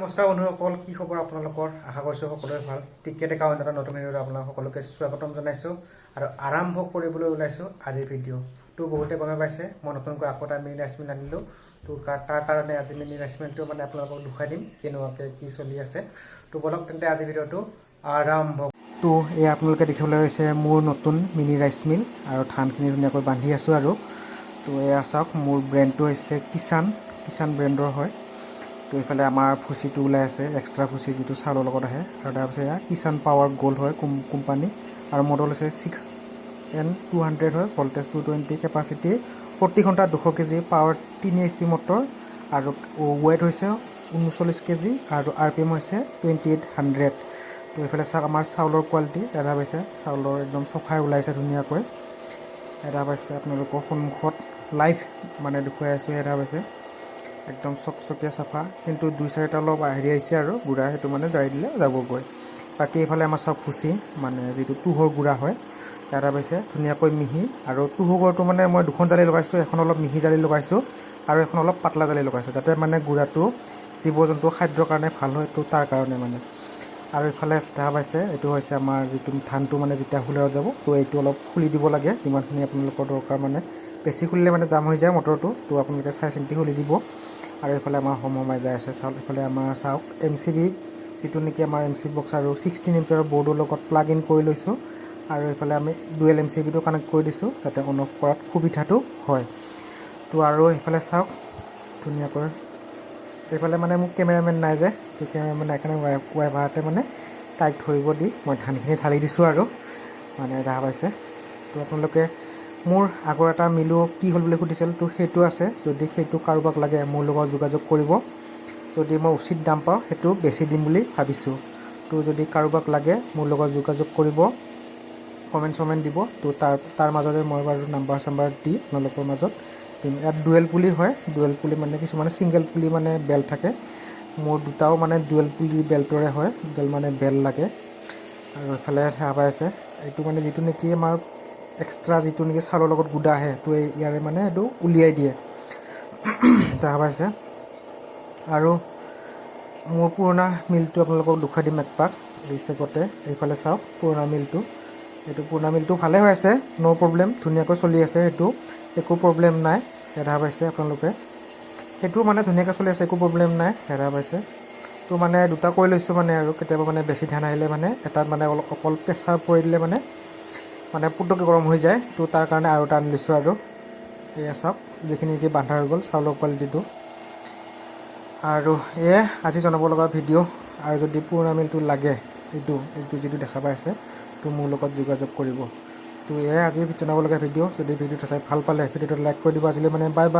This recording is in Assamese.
নমস্কাৰ বন্ধুসকল, কি খবৰ আপোনালোকৰ? আশা কৰিছোঁ সকলোৰে ভাল। টিকেট একাউণ্ট এটা নতুন ভিডিঅ'ত আপোনালোক সকলোকে স্বাগতম জনাইছোঁ আৰু আৰম্ভ কৰিবলৈ ওলাইছোঁ আজিৰ ভিডিঅ'টো। বহুতে গমে পাইছে মই নতুনকৈ আকৌ এটা মিনি ৰাইচমিল আনিলোঁ। তো তাৰ কাৰণে আজি মিনি ৰাইচমিলটো আপোনালোকক দেখুৱাই দিম কেনেকুৱাকৈ কি চলি আছে। তো বলক তেন্তে আজি ভিডিঅ'টো আৰম্ভ। তো এই আপোনালোকে দেখিবলৈ হৈছে মোৰ নতুন মিনি ৰাইচমিল আৰু ধানখিনি ধুনীয়াকৈ বান্ধি আছোঁ। আৰু তো এয়া চাওক, মোৰ ব্ৰেণ্ডটো হৈছে কিষাণ ব্ৰেণ্ডৰ হয়। তো এইফালে আমাৰ ফুচিটো ওলাই আছে, এক্সট্ৰা ফুচি যিটো চাউলৰ লগত আহে। আৰু তাৰপিছত এয়া কিষাণ পাৱাৰ গ'ল্ড হয় কোম্পানী, আৰু মডেল হৈছে 6N200 হয়। ভল্টেজ 220, কেপাচিটি প্ৰতি ঘণ্টা 200 কেজি, পাৱাৰ 3 HP মটৰ, আৰু ৱেইট হৈছে 39 কেজি, আৰু RPM হৈছে 2800। তো এইফালে চাওক আমাৰ চাউলৰ কোৱালিটি এটা পাইছে, চাউলৰ একদম চফাই ওলাইছে ধুনীয়াকৈ। এটা পাইছে আপোনালোকৰ সন্মুখত লাইভ দেখুৱাই আছোঁ। এটা পাইছে একদম চকচকীয়া চাফা, কিন্তু দুই চাৰিটা অলপ হেৰি আহিছে আৰু গুড়া, সেইটো জাৰি দিলে যাবগৈ। বাকী এইফালে আমাৰ চাওক ফুচি যিটো তুহৰ গুড়া হয়, এটা পাইছে ধুনীয়াকৈ মিহি। আৰু তুহৰ গুড়াটো মই দুখন জালি লগাইছোঁ, এখন অলপ মিহি জালি লগাইছোঁ আৰু এখন অলপ পাতলা জালি লগাইছোঁ, যাতে গুড়াটো জীৱ জন্তু খাদ্যৰ কাৰণে ভাল হয়। তো তাৰ কাৰণে আৰু এইফালে দেখা পাইছে এইটো হৈছে আমাৰ যিটো ধানটো যেতিয়া হুলাৰত যাব, তো এইটো অলপ খুলি দিব লাগে যিমানখিনি আপোনালোকৰ দৰকাৰ। বেছি খুলিলে জাম হৈ যায় মটৰটো, তো আপোনালোকে চাই চিন্তি খুলি দিব। আৰু এইফালে আমাৰ সমমাই যাই আছে চাওক। এইফালে আমাৰ চাওক MCB যিটো নেকি আমাৰ MCB বক্স আৰু 16 এম্পিয়াৰৰ বৰ্ডৰ লগত প্লাগ ইন কৰি লৈছোঁ। আৰু এইফালে আমি ডুৱেল MCBটো কানেক্ট কৰি দিছোঁ যাতে অন অফ কৰাত সুবিধাটো হয়। তো আৰু এইফালে চাওক ধুনীয়াকৈ, এইফালে মোক কেমেৰামেন নাই যে, তো কেমেৰামেন নাই কাৰণে ৱাইভাৰতে টাইট ধৰিব দি মই ধানখিনি ঢালি দিছোঁ। আৰু দেখা পাইছে। তো আপোনালোকে মোৰ আগৰ এটা মিলো কি হ'ল বুলি সুধিছিল, তো সেইটো আছে। যদি সেইটো কাৰোবাক লাগে মোৰ লগত যোগাযোগ কৰিব। যদি মই উচিত দাম পাওঁ সেইটো বেছি দিম বুলি ভাবিছোঁ। তো যদি কাৰোবাক লাগে মোৰ লগত যোগাযোগ কৰিব, কমেণ্ট দিব। তো তাৰ মাজতে মই বাৰু নাম্বাৰ দি আপোনালোকৰ মাজত দিম। ইয়াত ডুৱেল পুলি হয়, ডুৱেল পুলি কিছুমানে ছিংগেল পুলি বেল থাকে। মোৰ দুটাও ডুৱেল পুলি বেল্টৰে হয়, দুডাল বেল লাগে। আৰু এইফালে দেখা পাই আছে এইটো যিটো নেকি আমাৰ এক্সট্ৰা যিটো নেকি চাউলৰ লগত গুড়া আহে, তো ইয়াৰে এইটো উলিয়াই দিয়ে, দেখা পাইছে। আৰু মোৰ পুৰণা মিলটো আপোনালোকক দেখুৱাই দিম একপাক এই চেগতে। এইফালে চাওক পুৰণা মিলটো, এইটো পুৰণা মিলটো ভালে হৈ আছে, ন' প্ৰব্লেম, ধুনীয়াকৈ চলি আছে। সেইটো একো প্ৰব্লেম নাই, দেখা পাইছে আপোনালোকে। সেইটো ধুনীয়াকৈ চলি আছে, একো প্ৰব্লেম নাই, দেখা পাইছে। তো দুটা কৰি লৈছোঁ আৰু কেতিয়াবা বেছি ধান আহিলে এটাত অকল প্ৰেছাৰ পৰি দিলে পুটুককৈ গৰম হৈ যায়। তো তাৰ কাৰণে আৰু এটা আনি লৈছোঁ। আৰু এয়া চাওক যিখিনি নেকি বান্ধা হৈ গ'ল চাউলৰ কোৱালিটিটো। আৰু এয়া আজি জনাব লগা ভিডিঅ'। আৰু যদি পুৰণা মিলটো লাগে, এইটো যিটো দেখা পাই আছে, তো মোৰ লগত যোগাযোগ কৰিব। তো এয়াই আজি জনাব লগা ভিডিঅ'। যদি ভিডিঅ'টো চাই ভাল পালে ভিডিঅ'টো লাইক কৰি দিব। আজিলৈ বাই বাই।